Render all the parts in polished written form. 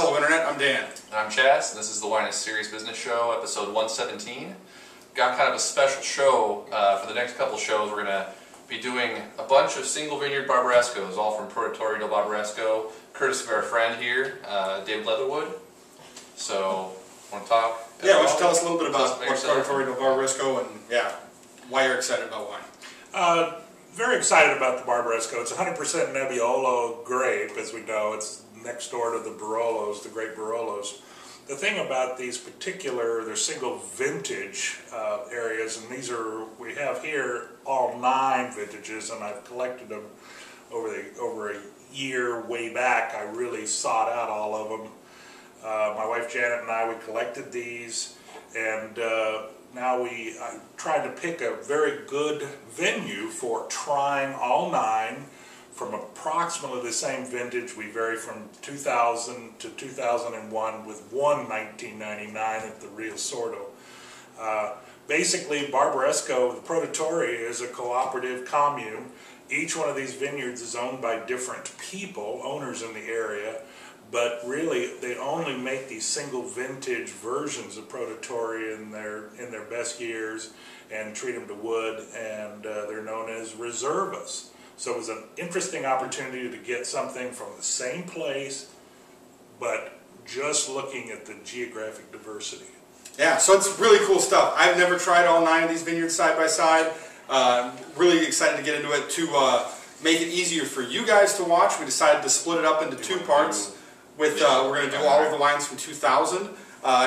Hello Internet, I'm Dan. And I'm Chaz, and this is the Wine is Serious Business Show, episode 117. Got kind of a special show for the next couple shows. We're going to be doing a bunch of single vineyard Barbarescos, all from Produttori del Barbaresco, courtesy of our friend here, David Leatherwood. So, want to talk? Yeah, why don't you tell us a little bit about what's Produttori del Barbaresco and why you're excited about wine? Very excited about the Barbaresco. It's 100% Nebbiolo grape, as we know. It's next door to the Barolos, the great Barolos. The thing about these particular, they're single vintage areas, and we have here all 9 vintages, and I've collected them over a year way back. I really sought out all of them. My wife Janet and I, we collected these, and now I tried to pick a very good venue for trying all 9 from approximately the same vintage. We vary from 2000 to 2001 with one 1999 at the Rio Sordo. Basically, Barbaresco, the Produttori, is a cooperative commune. Each one of these vineyards is owned by different people, owners in the area, but really they only make these single vintage versions of Produttori in their best years and treat them to wood, and they're known as reservas. So it was an interesting opportunity to get something from the same place, but just looking at the geographic diversity. Yeah, so it's really cool stuff. I've never tried all 9 of these vineyards side by side. Really excited to get into it. To make it easier for you guys to watch, we decided to split it up into 2 parts. We're going to do all of the wines from 2000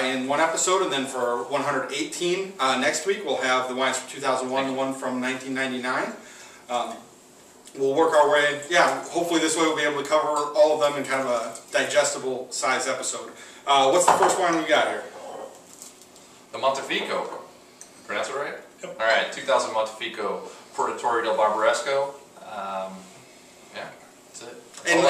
in one episode, and then for 118 next week we'll have the wines from 2001, the one from 1999. We'll work our way, hopefully this way we'll be able to cover all of them in kind of a digestible size episode. What's the first wine we got here? The Montefico. Pronounce it right? Yep. Alright, 2000 Montefico, Produttori del Barbaresco. That's it. And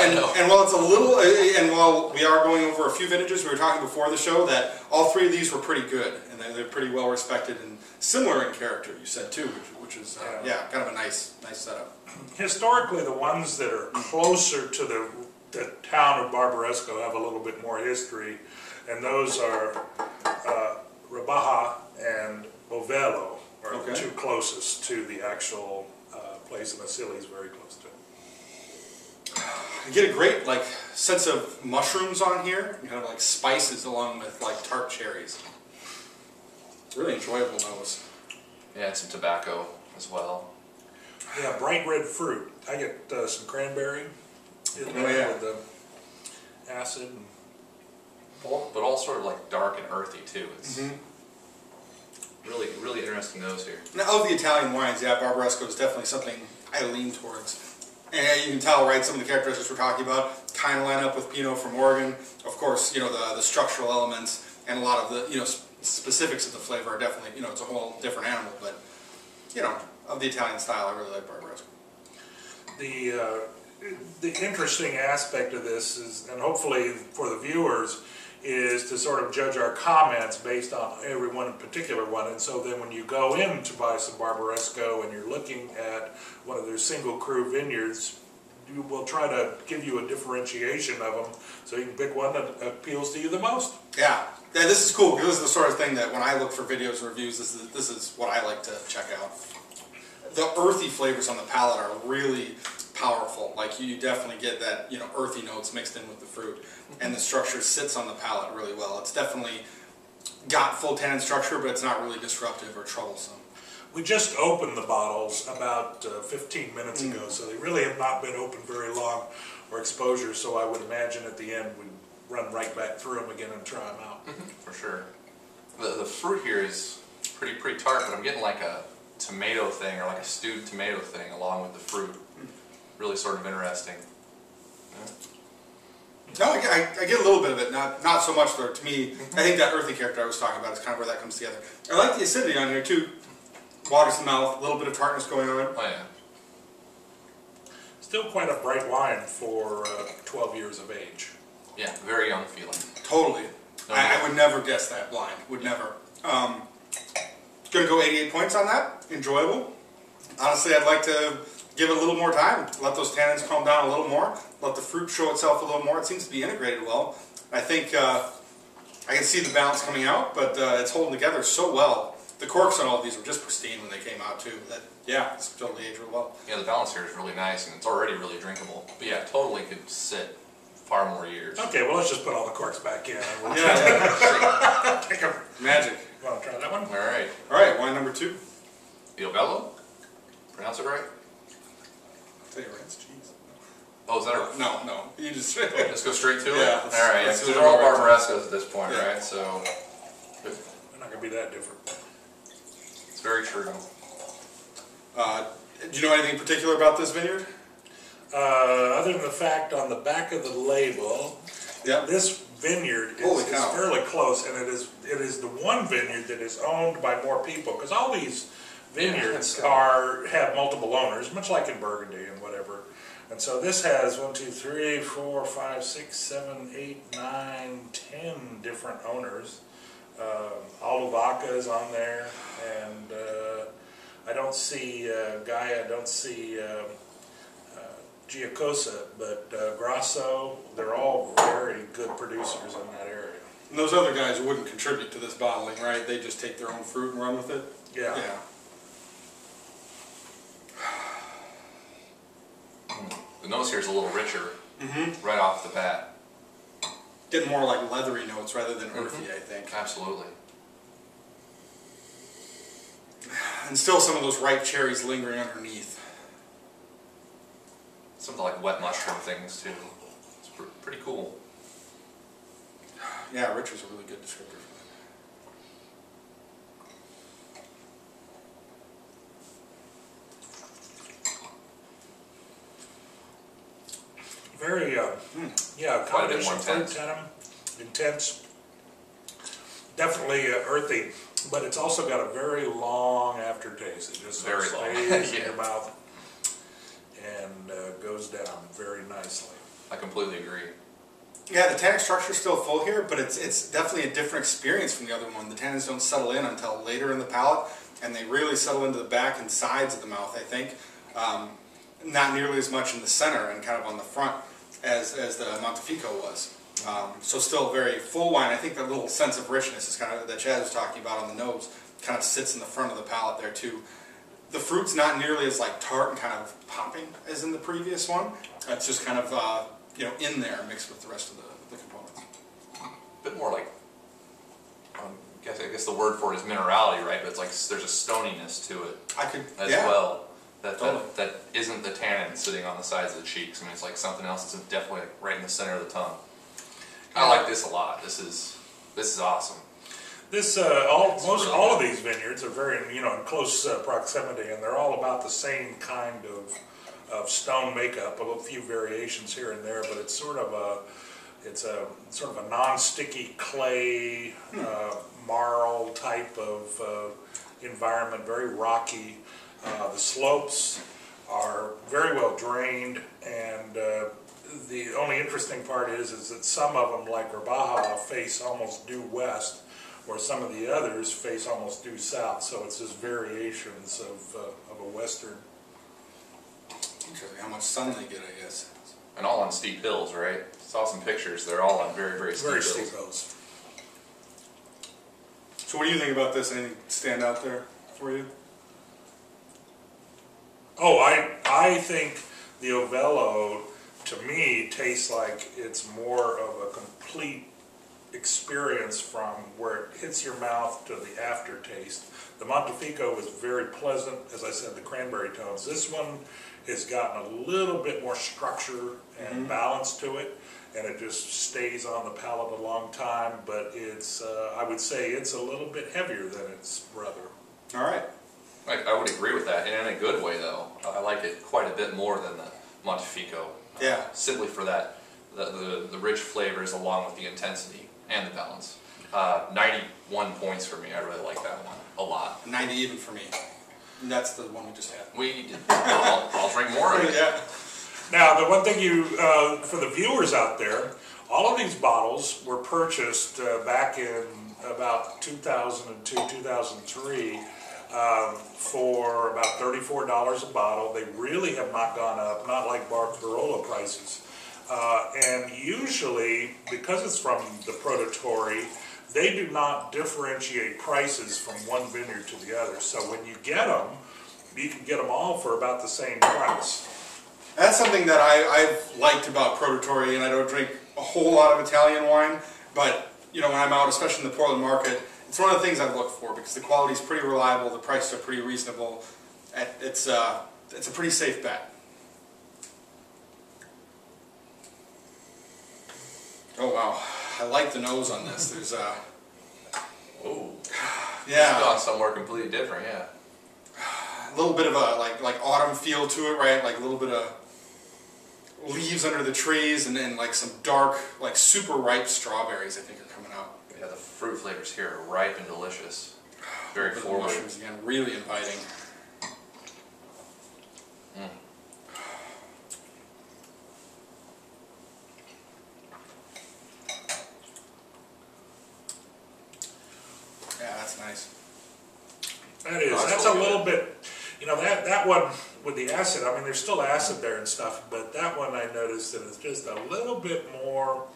while it's a little, and while we are going over a few vintages, we were talking before the show that all 3 of these were pretty good, and they're pretty well respected and similar in character, you said too, which is kind of a nice setup. Historically, the ones that are closer to the town of Barbaresco have a little bit more history, and those are Rabaja and Ovello are the 2 closest to the actual place, and Asili is very close to it. You get a great sense of mushrooms on here, kind of like spices along with tart cherries. Really enjoyable nose. Yeah, and some tobacco as well. Yeah, bright red fruit. I get some cranberry in there with the acid. But all sort of dark and earthy too. It's really, really interesting nose here. Now, of the Italian wines, Barbaresco is definitely something I lean towards. And you can tell, right, some of the characteristics we're talking about kind of line up with Pinot from Oregon. Of course, the structural elements and a lot of the, specifics of the flavor are definitely, it's a whole different animal. But, of the Italian style, I really like Barbaresco. The interesting aspect of this is, and hopefully for the viewers, is to sort of judge our comments based on every one particular one. And so then when you go in to buy some Barbaresco and you're looking at one of their single cru vineyards, we'll try to give you a differentiation of them so you can pick one that appeals to you the most. Yeah, this is cool because this is the sort of thing that when I look for videos and reviews, this is what I like to check out. The earthy flavors on the palate are really powerful. You definitely get that earthy notes mixed in with the fruit, and the structure sits on the palate really well. It's definitely got full tannin structure, but it's not really disruptive or troublesome. We just opened the bottles about 15 minutes ago, so they really have not been open very long or exposure, so I would imagine at the end we'd run right back through them again and try them out. For sure. The fruit here is pretty tart, but I'm getting like a tomato thing or like a stewed tomato thing along with the fruit. Really sort of interesting. No, I get a little bit of it, not so much though. To me, I think that earthy character I was talking about is kind of where that comes together. I like the acidity on here too. Waters the mouth, a little bit of tartness going on. Oh yeah. Still quite a bright wine for 12 years of age. Yeah, very young feeling. Totally. I would never guess that blind. Would never. Gonna go 88 points on that. Enjoyable. Honestly, I'd like to give it a little more time. Let those tannins calm down a little more. Let the fruit show itself a little more. It seems to be integrated well. I I think I can see the balance coming out, but it's holding together so well. The corks on all of these were just pristine when they came out too. That, yeah, it's totally aged real well. Yeah, the balance here is really nice, and it's already really drinkable. But yeah, totally could sit far more years. Okay, well, let's just put all the corks back in. We'll Take a magic. You want to try that one? All right, wine number 2. The Ovello? Pronounce it right? I'll tell you right, it's cheese. Oh, is that a... No. You just... Let's go straight to it? Yeah. All right, these are all Barbarescos at this point, right? So... They're not going to be that different. It's very true. Do you know anything particular about this vineyard? Other than the fact on the back of the label, this vineyard is fairly close, and it is the one vineyard that is owned by more people, because all these vineyards have multiple owners, much like in Burgundy and whatever. And so this has 1, 2, 3, 4, 5, 6, 7, 8, 9, 10 different owners. Alavaca is on there, and I don't see Gaia, I don't see Giacosa, but Grasso, they're all very good producers in that area. And those other guys wouldn't contribute to this bottling, right? They just take their own fruit and run with it? Yeah. The nose here is a little richer right off the bat. Getting more like leathery notes rather than earthy, I think. Absolutely. And still some of those ripe cherries lingering underneath. Something like wet mushroom things too. It's pretty cool. Yeah, rich is a really good descriptor for that. Very, quite a bit more intense. Intense. Definitely earthy, but it's also got a very long aftertaste. It just very stays in your mouth and goes down very nicely. I completely agree. Yeah, the tannic structure is still full here, but it's definitely a different experience from the other one. The tannins don't settle in until later in the palate, and they really settle into the back and sides of the mouth, I think. Not nearly as much in the center and kind of on the front as the Montefico was. So still very full wine. I think that little sense of richness is kind of that Chaz was talking about on the nose kind of sits in the front of the palate there too. The fruit's not nearly as like tart and kind of popping as in the previous one. It's just kind of in there mixed with the rest of the components. A bit more like, I guess the word for it is minerality, right? But it's like there's a stoniness to it as well. That isn't the tannin sitting on the sides of the cheeks. I mean, it's like something else that's definitely right in the center of the tongue. I like this a lot. This is awesome. This all of these vineyards are very in close proximity, and they're all about the same kind of stone makeup. A few variations here and there, but it's sort of a non-sticky clay marl type of environment, very rocky. The slopes are very well drained, and the only interesting part is that some of them, like Rabaja, face almost due west, where some of the others face almost due south. So it's just variations of a western. Interesting how much sun they get, I guess. And all on steep hills, right? Saw some pictures. They're all on very, very steep hills. Very steep hills. So what do you think about this? Anything stand out there for you? Oh, I think the Ovello, to me, tastes like it's more of a complete experience from where it hits your mouth to the aftertaste. The Montefico was very pleasant, as I said, the cranberry tones. This one has gotten a little bit more structure and balance to it, and it just stays on the palate a long time, but it's, I would say it's a little bit heavier than its brother. All right. I would agree with that, and in a good way though. I like it quite a bit more than the Montefico. Yeah. Simply for that, the rich flavors along with the intensity and the balance. 91 points for me. I really like that one a lot. 90 even for me. And that's the one we just had. I'll drink more of it. Yeah. Now, the one thing for the viewers out there, all of these bottles were purchased back in about 2002, 2003 for about $34 a bottle. They really have not gone up, not like Barolo prices. And usually, because it's from the Produttori, they do not differentiate prices from one vineyard to the other. So when you get them, you can get them all for about the same price. That's something that I've liked about Produttori, and I don't drink a whole lot of Italian wine, but you know, when I'm out, especially in the Portland market, it's one of the things I look for because the quality is pretty reliable, the prices are pretty reasonable. It's a pretty safe bet. Oh wow, I like the nose on this. There's a Oh, yeah, it's gone somewhere completely different. Yeah, a little bit of a like autumn feel to it, right? Like a little bit of leaves under the trees, and then like some dark, like super ripe strawberries. I think are coming out. yeah. The fruit flavors here are ripe and delicious. Very The forward. mushrooms again, really inviting. Mm. Yeah, that's nice. That is. Oh, That's really a little good. bit, you know, that one with the acid, I mean, there's still acid there and stuff, but that one I noticed that it's just a little bit more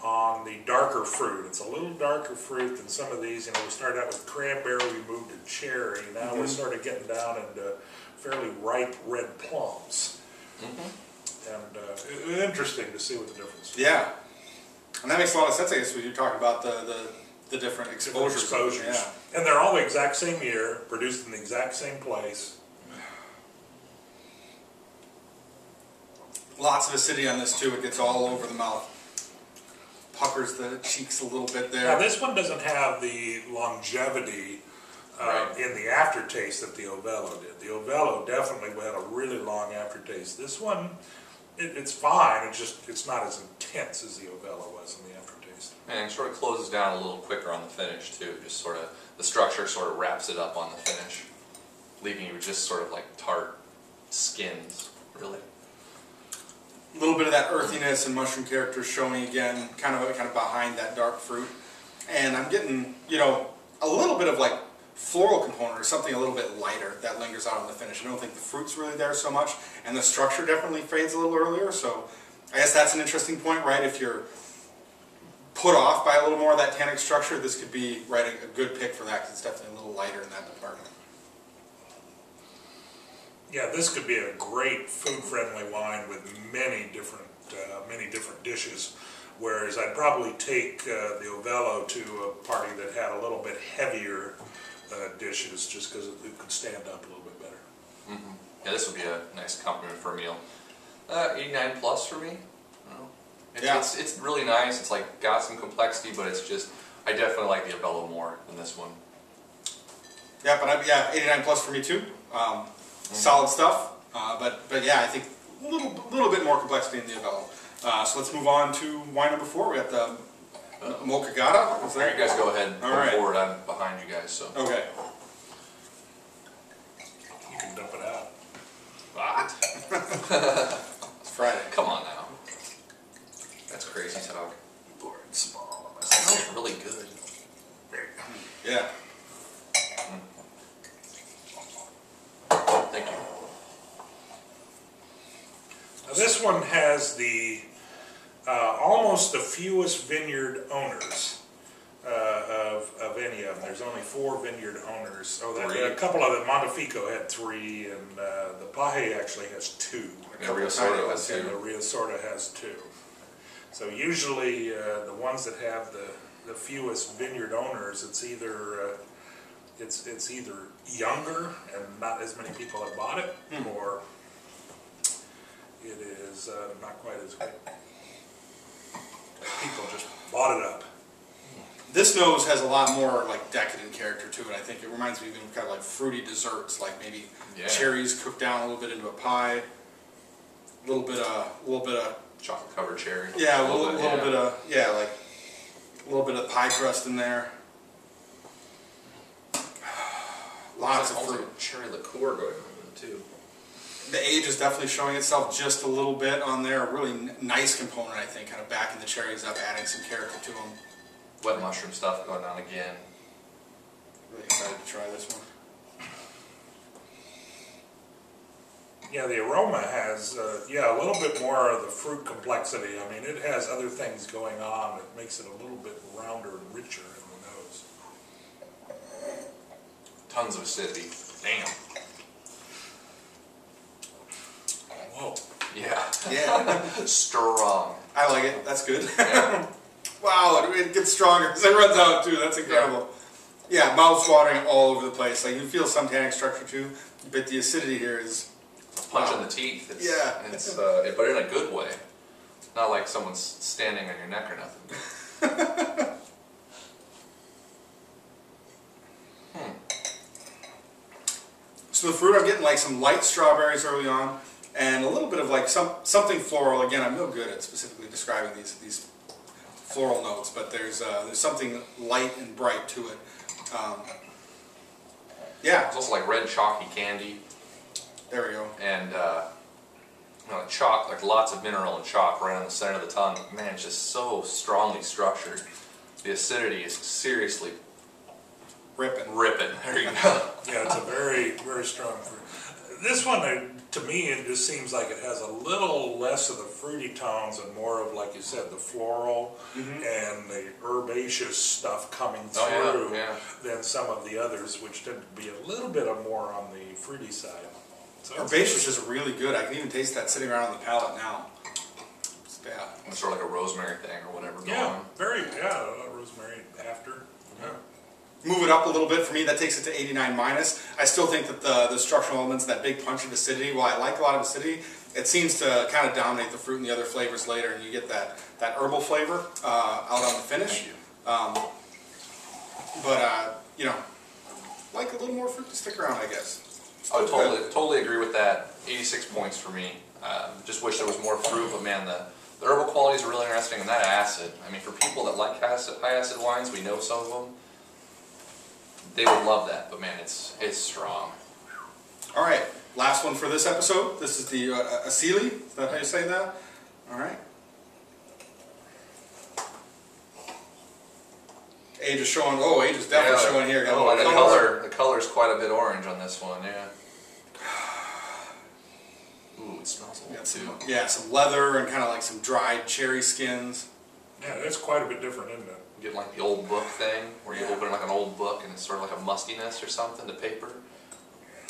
on the darker fruit. It's a little darker fruit than some of these. You know, we started out with cranberry, we moved to cherry, now we're sort of getting down into fairly ripe red plums. And interesting to see what the difference is. Yeah, and that makes a lot of sense. I guess when you're talking about the different exposures. Yeah. And they're all the exact same year, produced in the exact same place. Lots of acidity on this too. It gets all over the mouth. Puckers the cheeks a little bit there. Now this one doesn't have the longevity in the aftertaste that the Ovello did. The Ovello definitely had a really long aftertaste. This one, it's fine. It's not as intense as the Ovello was in the aftertaste. And it sort of closes down a little quicker on the finish too. Just sort of the structure sort of wraps it up on the finish, leaving you with just sort of like tart skins, really. A little bit of that earthiness and mushroom character showing again, kind of behind that dark fruit. And I'm getting, you know, a little bit of like floral component or something a little bit lighter that lingers out in the finish. I don't think the fruit's really there so much, and the structure definitely fades a little earlier. So I guess that's an interesting point, right? If you're put off by a little more of that tannic structure, this could be a good pick for that because it's definitely a little lighter in that department. Yeah, this could be a great food-friendly wine with many different dishes. Whereas I'd probably take the Ovello to a party that had a little bit heavier dishes, just because it could stand up a little bit better. Mm-hmm. Yeah, this would be a nice compliment for a meal. 89 plus for me. It's really nice. It's like got some complexity, but it's just I definitely like the Ovello more than this one. Yeah, but 89 plus for me too. Solid stuff, but yeah, I think a little bit more complexity in the Ovello. So let's move on to wine number 4. We got the Moccagatta. There, you guys go ahead. All Go right. forward. I'm behind you guys. So. Okay. You can dump it out. What? It's Friday. Come on now. That's crazy talk. Board small. That smells really good. Yeah. Thank you. Now this one has the almost the fewest vineyard owners of any of them. There's only 4 vineyard owners. Oh, a couple of them. Montefico had 3, and the Paje actually has 2. And Rio Sordo has 2. And the Rio Sordo has 2. So usually the ones that have the fewest vineyard owners, it's either younger and not as many people have bought it, or it is not quite as good. People just bought it up. This nose has a lot more like decadent character to it. I think it reminds me of kind of like fruity desserts, like maybe cherries cooked down a little bit into a pie. A little bit of Chocolate covered cherry. Yeah, a little bit of like a little bit of pie crust in there. Lots of fruit. Cherry liqueur going on with it too. The age is definitely showing itself just a little bit on there. A really nice component, I think, kind of backing the cherries up, adding some character to them. Wet mushroom stuff going on again. Really excited to try this one. Yeah, the aroma has, a little bit more of the fruit complexity. I mean, it has other things going on that makes it a little bit rounder and richer in the nose. Tons of acidity. Damn. Whoa. Yeah. Yeah. Strong. I like it. That's good. Yeah. Wow, it gets stronger as it runs out too. That's incredible. Yeah, mouth watering all over the place. Like you feel some tannic structure too, but the acidity here is Punch in the teeth. It's, yeah. It's, but in a good way. Not like someone's standing on your neck or nothing. So the fruit, I'm getting like some light strawberries early on, and a little bit of like something floral. Again, I'm no good at specifically describing these floral notes, but there's something light and bright to it. Yeah. It's also like red chalky candy. There we go. And chalk, like lots of mineral and chalk right on the center of the tongue. Man, it's just so strongly structured. The acidity is seriously ripping. There you go. Yeah, it's a very, very strong fruit. This one, to me, it just seems like it has a little less of the fruity tones and more of, like you said, the floral and the herbaceous stuff coming through than some of the others, which tend to be a little bit more on the fruity side. So herbaceous is really good. I can even taste that sitting around on the palate now. Yeah. It's sort of like a rosemary thing or whatever going on. Rosemary after. Yeah. Move it up a little bit for me, that takes it to 89 minus. I still think that the structural elements, that big punch of acidity, while I like a lot of acidity, it seems to kind of dominate the fruit and the other flavors later, and you get that herbal flavor out on the finish. You know, like a little more fruit to stick around, I guess. I would totally agree with that. 86 points for me. Just wish there was more fruit, but man, the herbal qualities are really interesting, and that acid. I mean, for people that like high acid wines, we know some of them. They would love that, but man, it's strong. All right, last one for this episode. This is the Asili. Is that how you say that? All right. Age is showing. Oh, age is definitely showing here. Oh, and the color is quite a bit orange on this one. Yeah. Ooh, it smells a little too. Yeah, some leather and kind of like some dried cherry skins. Yeah, that's quite a bit different, isn't it? You get like the old book thing, where you open like an old book and it's sort of like a mustiness or something, the paper.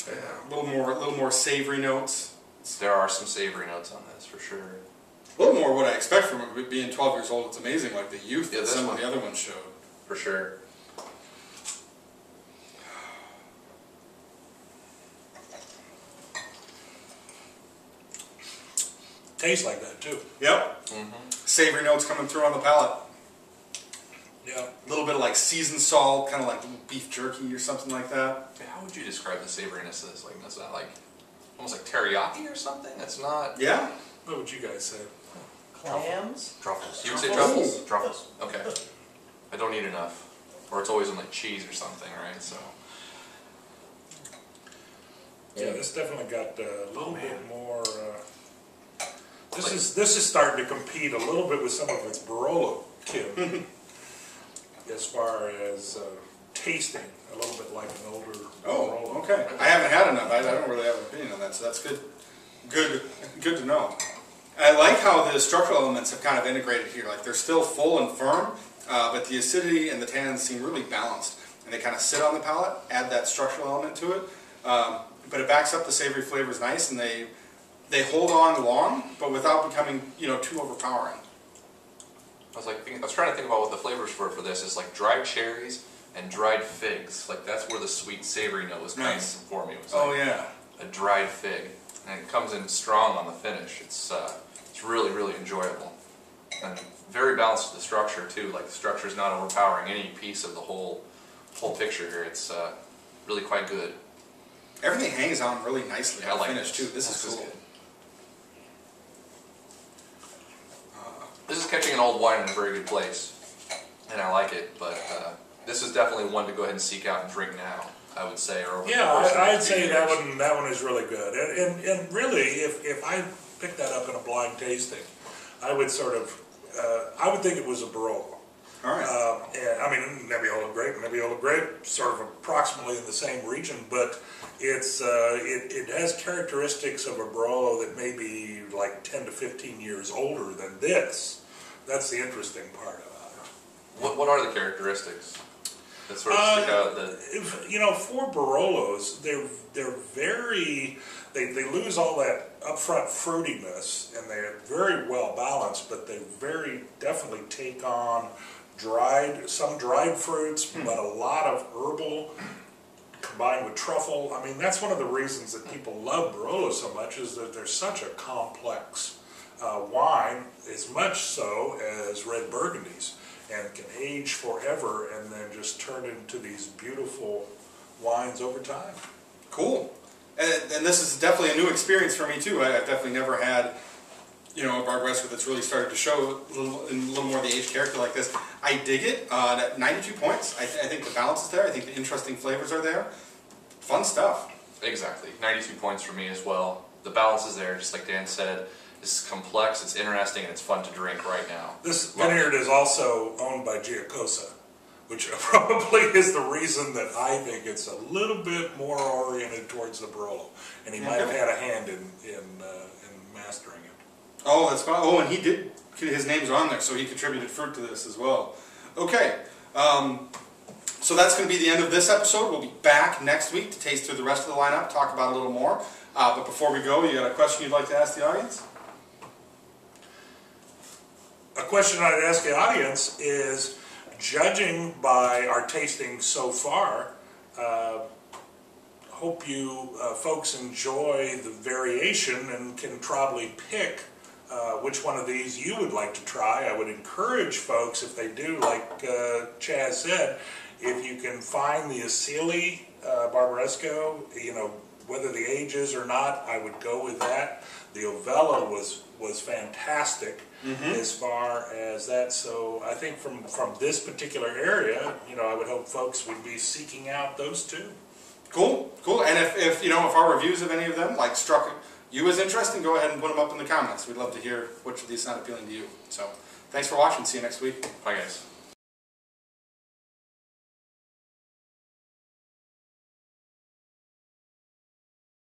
Yeah, a little more savory notes. There are some savory notes on this for sure. A little more what I expect from it. Being 12 years old, it's amazing, like the youth that some of the other ones showed. For sure. Tastes like that too. Yep. Savory notes coming through on the palate. Yeah. A little bit of like seasoned salt, kind of like beef jerky or something like that. How would you describe the savoriness of this? Like, that's not like almost like teriyaki or something? That's not. Yeah. What would you guys say? Clams? Truffles. You would say truffles? Truffles. Okay. I don't eat enough. Or it's always in like cheese or something, right? So. Yeah, this definitely got a little bit more. This is starting to compete a little bit with some of its Barolo kin, as far as tasting, a little bit like an older Barolo. Okay. I haven't had enough. I don't really have an opinion on that, so that's good. Good to know. I like how the structural elements have kind of integrated here. Like they're still full and firm, but the acidity and the tannins seem really balanced, and they kind of sit on the palate, add that structural element to it. But it backs up the savory flavors nice, and they hold on long, but without becoming too overpowering. I was trying to think about what the flavors were for this. It's like dried cherries and dried figs. Like that's where the sweet savory note was coming for me. It was like yeah. A dried fig, and it comes in strong on the finish. It's really, really enjoyable, and very balanced with the structure too. Like the structure is not overpowering any piece of the whole picture here. It's really quite good. Everything hangs on really nicely on the finish too. This is cool. Good. This is catching an old wine in a very good place, and I like it. But this is definitely one to go ahead and seek out and drink now, I would say. Or I'd say that one is really good. And really, if I picked that up in a blind tasting, I would sort of I would think it was a Barolo. All right. And I mean, Nebbiolo grape, sort of approximately in the same region, but it's it has characteristics of a Barolo that may be like 10 to 15 years older than this. That's the interesting part about it. What are the characteristics that sort of stick out? For Barolos, they're very they lose all that upfront fruitiness, and they're very well balanced, but they very definitely take on some dried fruits, but a lot of herbal combined with truffle. I mean, that's one of the reasons that people love Barolo so much, is that they're such a complex wine, as much so as red Burgundies, and can age forever and then just turn into these beautiful wines over time. Cool. And this is definitely a new experience for me too. I've definitely never had, a Barbaresco that's really started to show a little more of the aged character like this. I dig it. At 92 points, I think the balance is there. I think the interesting flavors are there. Fun stuff. Exactly. 92 points for me as well. The balance is there, just like Dan said. It's complex, it's interesting, and it's fun to drink right now. This vineyard is also owned by Giacosa, which probably is the reason that I think it's a little bit more oriented towards the Barolo. And he might have had a hand in mastering it. Oh, that's fine. Oh, and he did. His name's on there, so he contributed fruit to this as well. Okay, so that's going to be the end of this episode. We'll be back next week to taste through the rest of the lineup, talk about it a little more. But before we go, you got a question you'd like to ask the audience? A question I'd ask the audience is, judging by our tasting so far, hope you folks enjoy the variation and can probably pick which one of these you would like to try. I would encourage folks, if they do, like Chaz said, if you can find the Asili Barbaresco, whether the age is or not, I would go with that. The Ovello was fantastic as far as that. So I think from this particular area, I would hope folks would be seeking out those two. Cool. And if our reviews of any of them struck you as interesting, go ahead and put them up in the comments. We'd love to hear which of these sound appealing to you. So thanks for watching. See you next week. Bye, guys.